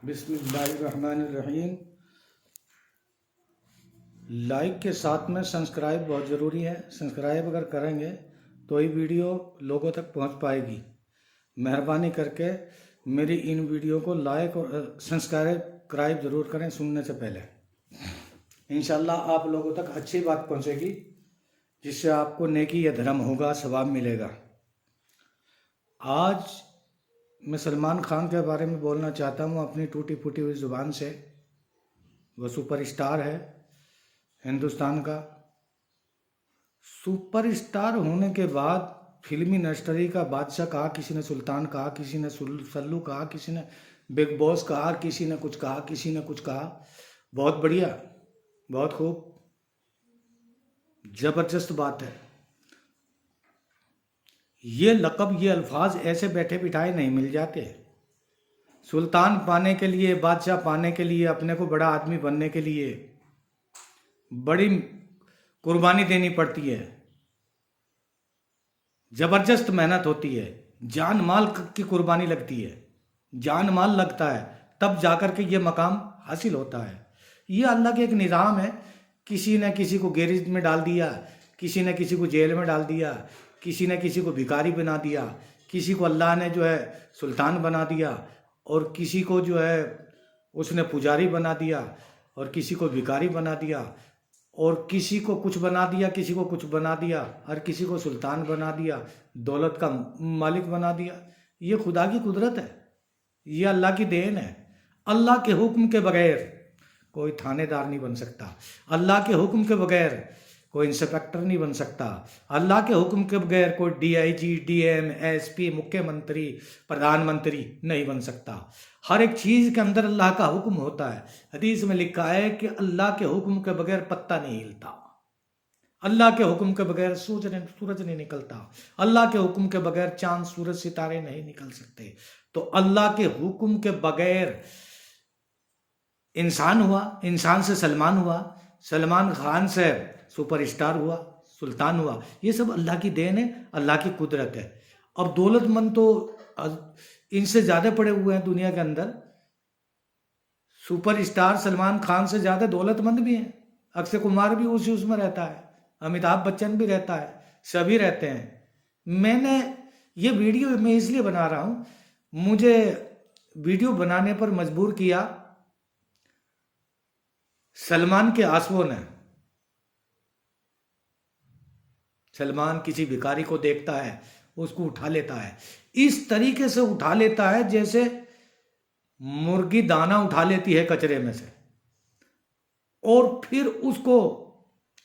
बिस्मिल्लाहिर्रहमानिर्रहीम। लाइक के साथ में सब्सक्राइब बहुत ज़रूरी है। सब्सक्राइब अगर करेंगे तो ही वीडियो लोगों तक पहुंच पाएगी। मेहरबानी करके मेरी इन वीडियो को लाइक और सब्सक्राइब ज़रूर करें सुनने से पहले। इंशाल्लाह आप लोगों तक अच्छी बात पहुंचेगी, जिससे आपको नेकी या धर्म होगा, सवाब मिलेगा। आज मैं सलमान खान के बारे में बोलना चाहता हूँ अपनी टूटी फूटी हुई ज़ुबान से। वो सुपरस्टार है हिंदुस्तान का। सुपरस्टार होने के बाद फिल्मी इंडस्ट्री का बादशाह कहा, किसी ने सुल्तान कहा, किसी ने सल्लू कहा, किसी ने बिग बॉस कहा, किसी ने कुछ कहा, किसी ने कुछ कहा। बहुत बढ़िया, बहुत खूब, ज़बरदस्त बात है। ये लक़ब, ये अल्फाज ऐसे बैठे बिठाए नहीं मिल जाते। सुल्तान पाने के लिए, बादशाह पाने के लिए, अपने को बड़ा आदमी बनने के लिए बड़ी कुर्बानी देनी पड़ती है। ज़बरदस्त मेहनत होती है, जान माल की कुर्बानी लगती है, जान माल लगता है, तब जाकर के ये मकाम हासिल होता है। ये अल्लाह के एक निज़ाम है। किसी ने किसी को गैरेज में डाल दिया, किसी ने किसी को जेल में डाल दिया, किसी ने किसी को भिखारी बना दिया, किसी को अल्लाह ने जो है सुल्तान बना दिया, और किसी को जो है उसने पुजारी बना दिया, और किसी को भिखारी बना दिया, और किसी को कुछ बना दिया, किसी को कुछ बना दिया, और किसी को सुल्तान बना दिया, दौलत का मालिक बना दिया। ये खुदा की कुदरत है, ये अल्लाह की देन है। अल्लाह के हुक्म के बगैर कोई थानेदार नहीं बन सकता, अल्लाह के हुक्म के बगैर कोई इंस्पेक्टर नहीं बन सकता, अल्लाह के हुक्म के बगैर कोई डीआईजी, डीएम, एसपी, मुख्यमंत्री, प्रधानमंत्री नहीं बन सकता। हर एक चीज़ के अंदर अल्लाह का हुक्म होता है। हदीस में लिखा है कि अल्लाह के हुक्म के बगैर पत्ता नहीं हिलता, अल्लाह के हुक्म के बगैर सूरज नहीं निकलता, अल्लाह के हुक्म के बगैर चांद, सूरज, सितारे नहीं निकल सकते। तो अल्लाह के हुक्म के बगैर इंसान हुआ, इंसान से सलमान हुआ, सलमान खान से सुपरस्टार हुआ, सुल्तान हुआ। ये सब अल्लाह की देन है, अल्लाह की कुदरत है। अब दौलतमंद तो इनसे ज़्यादा पड़े हुए हैं दुनिया के अंदर। सुपरस्टार सलमान खान से ज़्यादा दौलतमंद भी हैं। अक्षय कुमार भी उसी उसमें रहता है, अमिताभ बच्चन भी रहता है, सभी रहते हैं। मैंने ये वीडियो मैं इसलिए बना रहा हूँ, मुझे वीडियो बनाने पर मजबूर किया सलमान के आंसुओं ने। सलमान किसी भिखारी को देखता है, उसको उठा लेता है, इस तरीके से उठा लेता है जैसे मुर्गी दाना उठा लेती है कचरे में से, और फिर उसको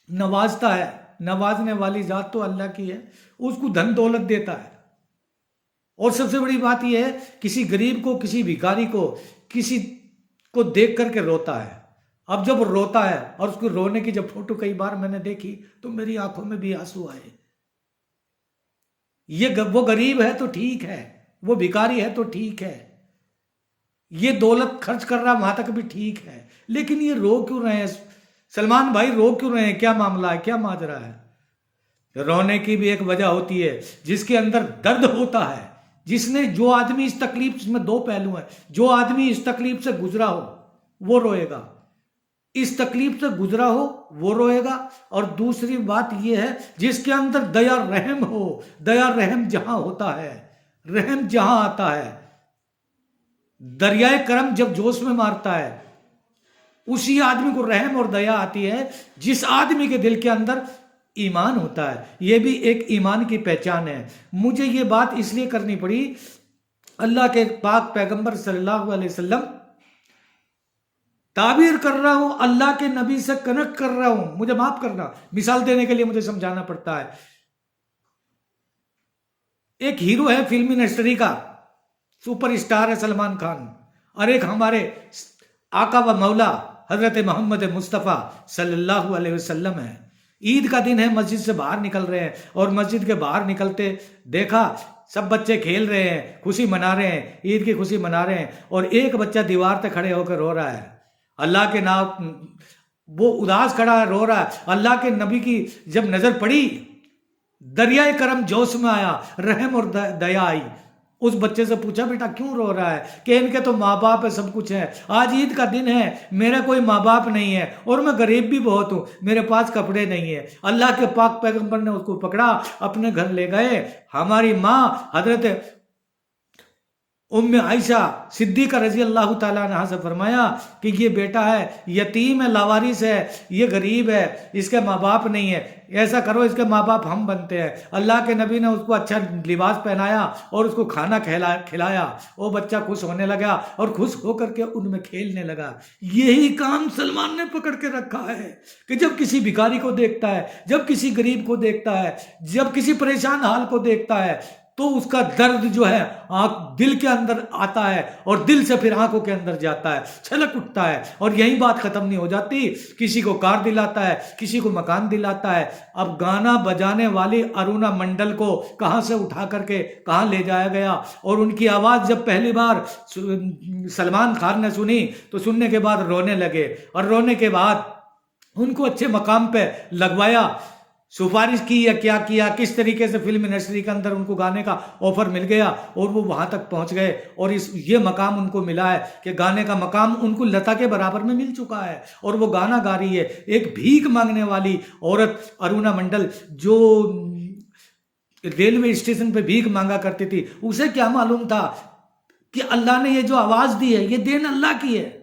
नवाजता है। नवाजने वाली जात तो अल्लाह की है, उसको धन दौलत देता है। और सबसे बड़ी बात यह है, किसी गरीब को, किसी भिखारी को, किसी को देख करके रोता है। अब जब रोता है, और उसको रोने की जब फोटो कई बार मैंने देखी तो मेरी आंखों में भी आंसू आए। वो गरीब है तो ठीक है, वो भिखारी है तो ठीक है, ये दौलत खर्च कर रहा वहां तक भी ठीक है, लेकिन ये रो क्यों रहे हैं? सलमान भाई रो क्यों रहे हैं? क्या मामला है, क्या माजरा है? रोने की भी एक वजह होती है, जिसके अंदर दर्द होता है। जो आदमी इस तकलीफ में दो पहलू है, जो आदमी इस तकलीफ से गुजरा हो वो रोएगा, इस तकलीफ से गुजरा हो वो रोएगा। और दूसरी बात यह है, जिसके अंदर दया रहम हो, दया रहम जहां होता है, रहम जहां आता है, दरियाए करम जब जोश में मारता है, उसी आदमी को रहम और दया आती है, जिस आदमी के दिल के अंदर ईमान होता है। यह भी एक ईमान की पहचान है। मुझे यह बात इसलिए करनी पड़ी, अल्लाह के पाक पैगंबर सल्लल्लाहु अलैहि वसल्लम ताबीर कर रहा हूं, अल्लाह के नबी से कनेक्ट कर रहा हूं, मुझे माफ करना, मिसाल देने के लिए मुझे समझाना पड़ता है। एक हीरो है फिल्मी इंडस्ट्री का, सुपरस्टार है सलमान खान, और एक हमारे आका व मौला हजरत मोहम्मद मुस्तफ़ा सल्लल्लाहु अलैहि वसल्लम है। ईद का दिन है, मस्जिद से बाहर निकल रहे हैं, और मस्जिद के बाहर निकलते देखा सब बच्चे खेल रहे हैं, खुशी मना रहे हैं, ईद की खुशी मना रहे हैं, और एक बच्चा दीवार पे खड़े होकर रो रहा है। अल्लाह के नाम, वो उदास खड़ा है, रो रहा है। अल्लाह के नबी की जब नजर पड़ी, दरियाए करम जोश में आया, रहम और दया आई, उस बच्चे से पूछा, बेटा क्यों रो रहा है? कि इनके तो माँ बाप है, सब कुछ है, आज ईद का दिन है, मेरा कोई माँ बाप नहीं है और मैं गरीब भी बहुत हूँ, मेरे पास कपड़े नहीं है। अल्लाह के पाक पैगंबर ने उसको पकड़ा, अपने घर ले गए। हमारी माँ हजरत उम्मे आयशा सिद्दीका रजी अल्लाह ताला अन्हा से फरमाया कि ये बेटा है, यतीम है, लावारिस है, ये गरीब है, इसके माँ बाप नहीं है, ऐसा करो इसके माँ बाप हम बनते हैं। अल्लाह के नबी ने उसको अच्छा लिबास पहनाया और उसको खाना खिलाया। वो बच्चा खुश होने लगा और खुश होकर के उनमें खेलने लगा। यही काम सलमान ने पकड़ के रखा है कि जब किसी भिखारी को देखता है, जब किसी गरीब को देखता है, जब किसी परेशान हाल को देखता है, तो उसका दर्द जो है दिल के अंदर आता है और दिल से फिर आंखों के अंदर जाता है, छलक उठता है। और यही बात खत्म नहीं हो जाती, किसी को कार दिलाता है, किसी को मकान दिलाता है। अब गाना बजाने वाली अरुणा मंडल को कहां से उठा करके कहां ले जाया गया, और उनकी आवाज जब पहली बार सलमान खान ने सुनी तो सुनने के बाद रोने लगे, और रोने के बाद उनको अच्छे मकाम पे लगवाया, सिफारिश की या क्या किया, किस तरीके से फिल्म इंडस्ट्री के अंदर उनको गाने का ऑफर मिल गया और वो वहां तक पहुंच गए। और ये मकाम उनको मिला है कि गाने का मकाम उनको लता के बराबर में मिल चुका है और वो गाना गा रही है। एक भीख मांगने वाली औरत अरुणा मंडल जो रेलवे स्टेशन पे भीख मांगा करती थी, उसे क्या मालूम था कि अल्लाह ने ये जो आवाज दी है ये देन अल्लाह की है।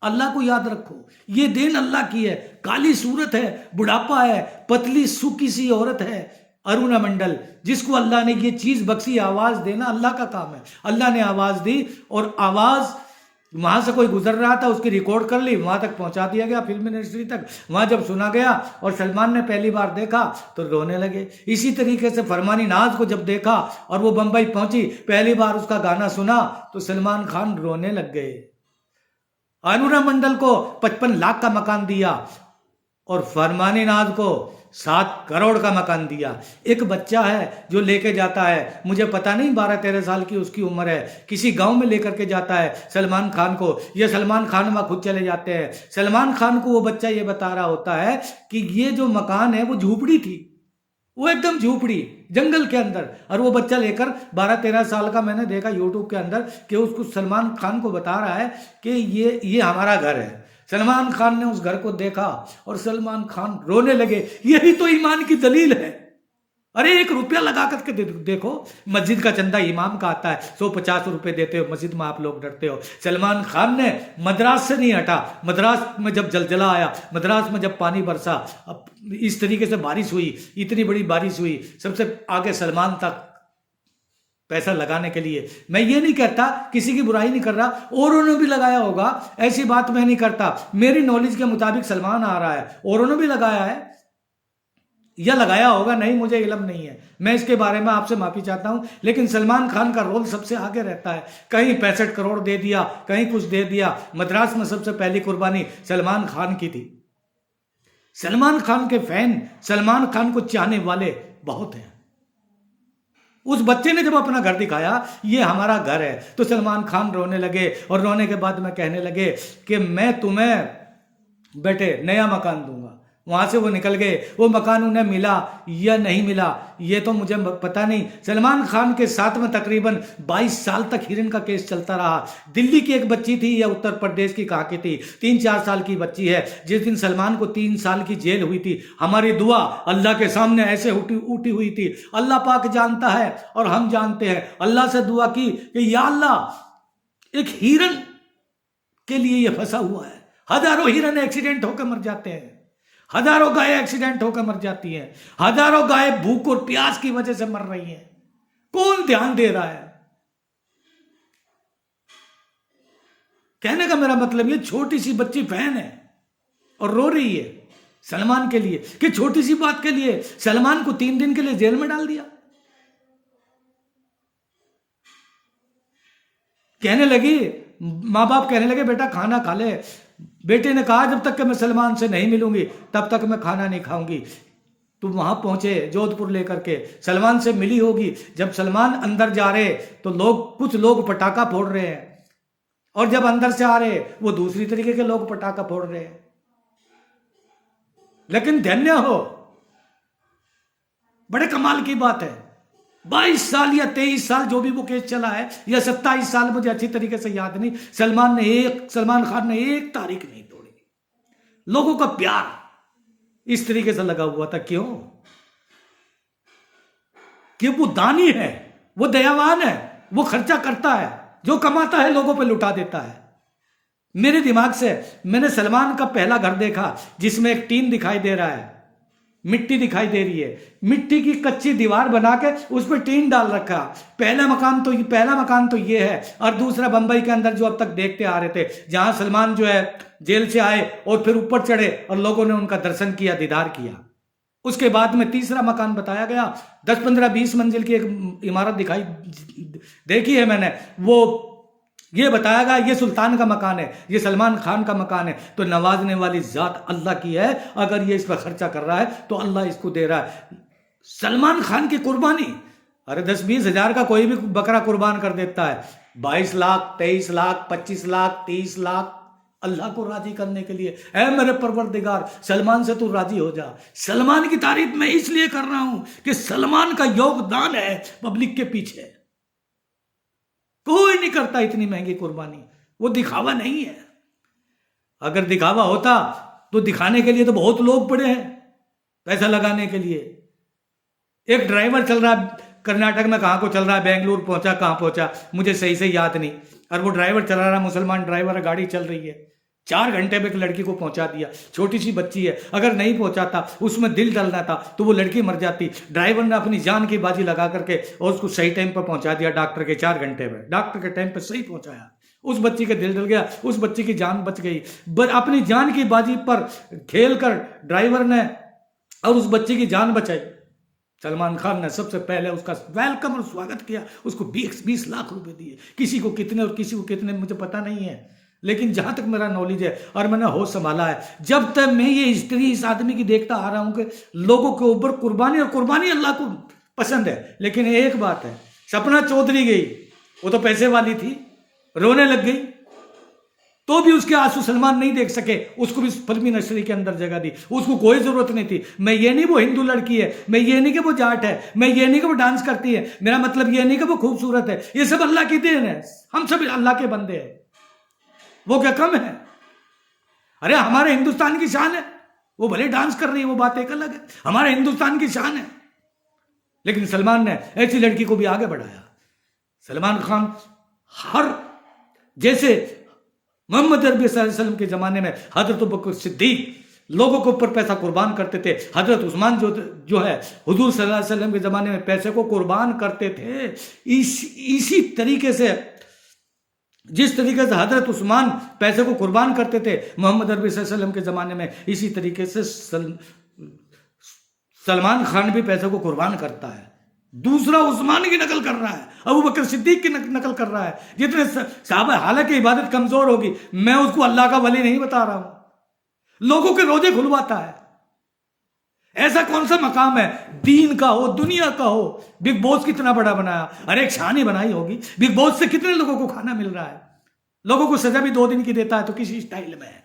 अल्लाह को याद रखो, ये देन अल्लाह की है। काली सूरत है, बुढ़ापा है, पतली सूखी सी औरत है अरुणा मंडल, जिसको अल्लाह ने ये चीज बख्शी। आवाज देना अल्लाह का काम है। अल्लाह ने आवाज दी और आवाज वहां से कोई गुजर रहा था, उसकी रिकॉर्ड कर ली, वहां तक पहुंचा दिया गया, फिल्म इंडस्ट्री तक। वहां जब सुना गया और सलमान ने पहली बार देखा तो रोने लगे। इसी तरीके से फरमानी नाज को जब देखा और वो बंबई पहुंची, पहली बार उसका गाना सुना तो सलमान खान रोने लग गए। अरुणा मंडल को 55 लाख का मकान दिया और फरमानी नाज को 7 करोड़ का मकान दिया। एक बच्चा है जो लेके जाता है, मुझे पता नहीं 12-13 साल की उसकी उम्र है, किसी गांव में लेकर के जाता है सलमान खान को, या सलमान खान वहां खुद चले जाते हैं। सलमान खान को वो बच्चा ये बता रहा होता है कि ये जो मकान है वो झूपड़ी थी, वो एकदम झूपड़ी जंगल के अंदर। और वो बच्चा लेकर 12-13 साल का, मैंने देखा यूट्यूब के अंदर कि उसको सलमान खान को बता रहा है कि ये हमारा घर है। सलमान खान ने उस घर को देखा और सलमान खान रोने लगे। यही तो ईमान की दलील है। अरे 1 रुपया लगा करके देखो, मस्जिद का चंदा इमाम का आता है, 150 रुपए देते हो मस्जिद में, आप लोग डरते हो। सलमान खान ने मद्रास से नहीं हटा, मद्रास में जब जलजला आया, मद्रास में जब पानी बरसा, अब इस तरीके से बारिश हुई, इतनी बड़ी बारिश हुई, सबसे आगे सलमान तक पैसा लगाने के लिए। मैं ये नहीं कहता, किसी की बुराई नहीं कर रहा, औरों ने भी लगाया होगा, ऐसी बात मैं नहीं करता। मेरी नॉलेज के मुताबिक सलमान आ रहा है, औरों ने भी लगाया है या लगाया होगा, नहीं मुझे इल्म नहीं है, मैं इसके बारे में आपसे माफी चाहता हूं। लेकिन सलमान खान का रोल सबसे आगे रहता है। कहीं 65 करोड़ दे दिया, कहीं कुछ दे दिया। मद्रास में सबसे पहली कुर्बानी सलमान खान की थी। सलमान खान के फैन, सलमान खान को चाहने वाले बहुत हैं। उस बच्चे ने जब अपना घर दिखाया, ये हमारा घर है, तो सलमान खान रोने लगे और रोने के बाद में कहने लगे कि मैं तुम्हें बेटे नया मकान दूंगा। वहां से वो निकल गए। वो मकान उन्हें मिला या नहीं मिला ये तो मुझे पता नहीं। सलमान खान के साथ में तकरीबन 22 साल तक हिरन का केस चलता रहा। दिल्ली की एक बच्ची थी या उत्तर प्रदेश की कहाँ की थी, 3-4 साल की बच्ची है, जिस दिन सलमान को 3 साल की जेल हुई थी, हमारी दुआ अल्लाह के सामने ऐसे उठी हुई थी। अल्लाह पाक जानता है और हम जानते हैं। अल्लाह से दुआ की कि या अल्लाह, एक हिरन के लिए ये फंसा हुआ है। हजारों हिरन एक्सीडेंट होकर मर जाते हैं, हजारों गाय एक्सीडेंट होकर मर जाती हैं, हजारों गाय भूख और प्यास की वजह से मर रही हैं। कौन ध्यान दे रहा है? कहने का मेरा मतलब ये छोटी सी बच्ची फैन है और रो रही है सलमान के लिए कि छोटी सी बात के लिए सलमान को 3 दिन के लिए जेल में डाल दिया। कहने लगी, मां बाप कहने लगे बेटा खाना खा ले। बेटे ने कहा जब तक कि मैं सलमान से नहीं मिलूंगी तब तक मैं खाना नहीं खाऊंगी। तुम वहां पहुंचे जोधपुर लेकर के, सलमान से मिली होगी। जब सलमान अंदर जा रहे तो कुछ लोग पटाखा फोड़ रहे हैं, और जब अंदर से आ रहे वो दूसरी तरीके के लोग पटाखा फोड़ रहे हैं। लेकिन धन्य हो, बड़े कमाल की बात है 22 साल या 23 साल जो भी वो केस चला है, या 27 साल, मुझे अच्छी तरीके से याद नहीं, सलमान खान ने एक तारीख नहीं तोड़ी। लोगों का प्यार इस तरीके से लगा हुआ था। क्यों? कि वो दानी है, वो दयावान है, वो खर्चा करता है, जो कमाता है लोगों पे लुटा देता है। मेरे दिमाग से मैंने सलमान का पहला घर देखा जिसमें एक टीन दिखाई दे रहा है, मिट्टी दिखाई दे रही है, मिट्टी की कच्ची दीवार बना के उस पर टीन डाल रखा। पहला मकान तो ये है। और दूसरा बंबई के अंदर जो अब तक देखते आ रहे थे, जहां सलमान जो है जेल से आए और फिर ऊपर चढ़े और लोगों ने उनका दर्शन किया, दीदार किया। उसके बाद में तीसरा मकान बताया गया, 10-15-20 मंजिल की एक इमारत दिखाई देखी है मैंने, वो ये बताया गया ये सुल्तान का मकान है, ये सलमान खान का मकान है। तो नवाजने वाली जात अल्लाह की है। अगर ये इस पर खर्चा कर रहा है तो अल्लाह इसको दे रहा है। सलमान खान की कुर्बानी, अरे 10-20 हजार का कोई भी बकरा कुर्बान कर देता है। 22 लाख, 23 लाख, 25 लाख, 30 लाख, अल्लाह को राजी करने के लिए। ऐ मेरे परवरदिगार, सलमान से तू राजी हो जा। सलमान की तारीफ मैं इसलिए कर रहा हूं कि सलमान का योगदान है पब्लिक के पीछे। कोई नहीं करता इतनी महंगी कुर्बानी, वो दिखावा नहीं है। अगर दिखावा होता तो दिखाने के लिए तो बहुत लोग पड़े हैं पैसा लगाने के लिए। एक ड्राइवर चल रहा है कर्नाटक में, कहां को चल रहा है, बेंगलुरु पहुंचा, कहां पहुंचा मुझे सही से याद नहीं, और वो ड्राइवर चला रहा, मुसलमान ड्राइवर है, गाड़ी चल रही है, 4 घंटे में एक लड़की को पहुंचा दिया। छोटी सी बच्ची है, अगर नहीं पहुंचाता, उसमें दिल डलना था तो वो लड़की मर जाती। ड्राइवर ने अपनी जान की बाजी लगा करके और उसको सही टाइम पर पहुंचा दिया, डॉक्टर के 4 घंटे में, डॉक्टर के टाइम पर सही पहुंचाया। उस बच्ची का दिल डल गया, उस बच्ची की जान बच गई। अपनी जान की बाजी पर खेल कर ड्राइवर ने और उस बच्ची की जान बचाई। सलमान खान ने सबसे पहले उसका वेलकम और स्वागत किया, उसको 20 लाख रुपए दिए। किसी को कितने और किसी को कितने मुझे पता नहीं है, लेकिन जहां तक मेरा नॉलेज है और मैंने होश संभाला है, जब तक मैं ये हिस्ट्री इस आदमी की देखता आ रहा हूं कि लोगों के ऊपर कुर्बानी, और कुर्बानी अल्लाह को पसंद है। लेकिन एक बात है, सपना चौधरी गई, वो तो पैसे वाली थी, रोने लग गई, तो भी उसके आंसू सलमान नहीं देख सके, उसको भी फिल्मी नर्सरी के अंदर जगह दी। उसको कोई जरूरत नहीं थी। मैं ये नहीं वो हिंदू लड़की है, मैं ये नहीं कि वो जाट है, मैं ये नहीं कि वो डांस करती है, मेरा मतलब ये नहीं कि वो खूबसूरत है, ये सब अल्लाह की देन है। हम सब अल्लाह के बंदे हैं, वो क्या कम है? अरे हमारे हिंदुस्तान की शान है, वो भले डांस कर रही है, वो बात एक अलग है, हमारे हिंदुस्तान की शान है। लेकिन सलमान ने ऐसी लड़की को भी आगे बढ़ाया। सलमान खान हर, जैसे मोहम्मद अरबी सल्लल्लाहु अलैहि वसल्लम के जमाने में हजरत अबू बकर सिद्दीक लोगों के ऊपर पैसा कुर्बान करते थे, हजरत उस्मान जो है हुजूर सल्लल्लाहु अलैहि वसल्लम के जमाने में पैसे को कुर्बान करते थे। इसी तरीके से, जिस तरीके से हजरत उस्मान पैसे को कुर्बान करते थे मोहम्मद अरबी सल्लल्लाहु अलैहि वसल्लम के जमाने में, इसी तरीके से सलमान खान भी पैसे को कुर्बान करता है। दूसरा उस्मान की नकल कर रहा है, अबू बकर सिद्दीक की नकल कर रहा है। जितने साहबा, हालांकि इबादत कमजोर होगी, मैं उसको अल्लाह का वली नहीं बता रहा हूं, लोगों के रोजे खुलवाता है। ऐसा कौन सा मकाम है, दीन का हो, दुनिया का हो, बिग बॉस कितना बड़ा बनाया, अरे एक शान ही बनाई होगी। बिग बॉस से कितने लोगों को खाना मिल रहा है, लोगों को सजा भी 2 दिन की देता है तो किसी स्टाइल में है,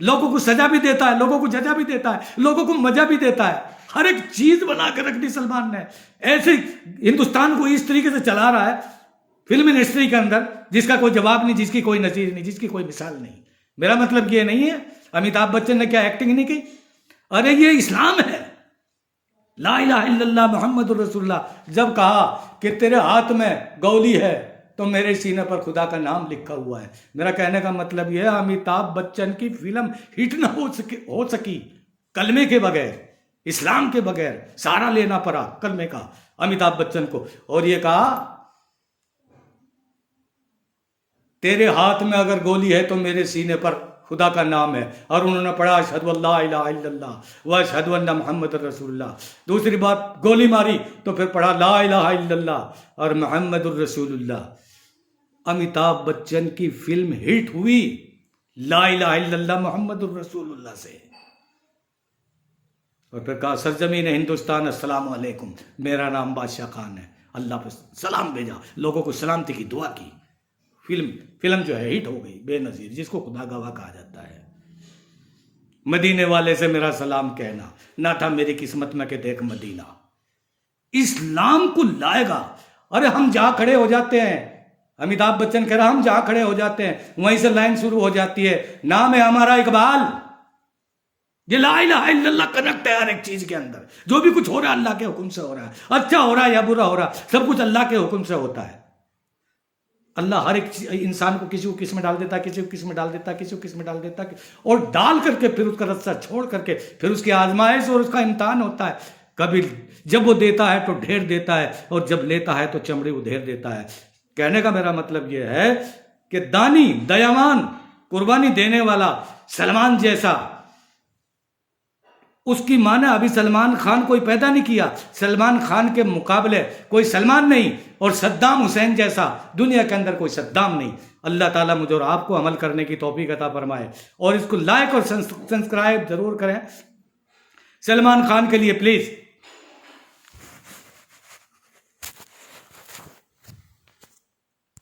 लोगों को सजा भी देता है, लोगों को जजा भी देता है, लोगों को मजा भी देता है। हर एक चीज बना के रख दी सलमान ने। ऐसे हिंदुस्तान को इस तरीके से चला रहा है फिल्म इंडस्ट्री के अंदर, जिसका कोई जवाब नहीं, जिसकी कोई नजीर नहीं, जिसकी कोई मिसाल नहीं। मेरा मतलब ये नहीं है अमिताभ बच्चन ने क्या एक्टिंग नहीं की, अरे ये इस्लाम है। ला इलाहा इल्लल्लाह मुहम्मदुर रसूलुल्लाह जब कहा कि तेरे हाथ में गोली है तो मेरे सीने पर खुदा का नाम लिखा हुआ है। मेरा कहने का मतलब यह है, अमिताभ बच्चन की फिल्म हिट ना हो सकी कलमे के बगैर, इस्लाम के बगैर। सारा लेना पड़ा कलमे का अमिताभ बच्चन को, और ये कहा तेरे हाथ में अगर गोली है तो मेरे सीने पर खुदा का नाम है। और उन्होंने पढ़ा अशहदु अल्ला इलाहा इल्लल्लाह व अशहदु अन्ना मुहम्मदुर रसूलुल्लाह। दूसरी बात गोली मारी तो फिर पढ़ा ला इलाहा इल्लल्लाह और मुहम्मदुर रसूलुल्लाह। अमिताभ बच्चन की फिल्म हिट हुई ला इलाहा इल्लल्लाह मुहम्मदुर रसूलुल्लाह से, और फिर कहा सरजमीन हिंदुस्तान अस्सलाम वालेकुम, मेरा नाम बादशाह खान है। अल्लाह पे सलाम भेजा, लोगों को सलामती की दुआ की। फिल्म जो है हिट हो गई बेनजीर, जिसको खुदा गवाह कहा जाता है। मदीने वाले से मेरा सलाम कहना, ना था मेरी किस्मत में कि देख मदीना। इस्लाम को लाएगा। अरे हम जहां खड़े हो जाते हैं, अमिताभ बच्चन कह रहा हम जहां खड़े हो जाते हैं वहीं से लाइन शुरू हो जाती है, नाम है हमारा इकबाल। ये ला इलाहा इल्लल्लाह कनेक्ट है हर एक चीज के अंदर। जो भी कुछ हो रहा है अल्लाह के हुक्म से हो रहा है, अच्छा हो रहा है या बुरा हो रहा है, सब कुछ अल्लाह के हुक्म से होता है। अल्लाह हर एक इंसान को किसी को किस में डाल देता है, किसी को किस में डाल देता है, किसी को किस में डाल देता है, और डाल करके फिर उसका रास्ता छोड़ करके फिर उसकी आजमाइश और उसका इम्तिहान होता है। कभी जब वो देता है तो ढेर देता है, और जब लेता है तो चमड़ी उधेर देता है। कहने का मेरा मतलब यह है कि दानी, दयावान, कुर्बानी देने वाला सलमान जैसा, उसकी मां ने अभी सलमान खान कोई पैदा नहीं किया, सलमान खान के मुकाबले कोई सलमान नहीं, और सद्दाम हुसैन जैसा दुनिया के अंदर कोई सद्दाम नहीं। अल्लाह ताला मुझे और आपको अमल करने की तौफीक अता फरमाए, और इसको लाइक और सब्सक्राइब जरूर करें। सलमान खान के लिए प्लीज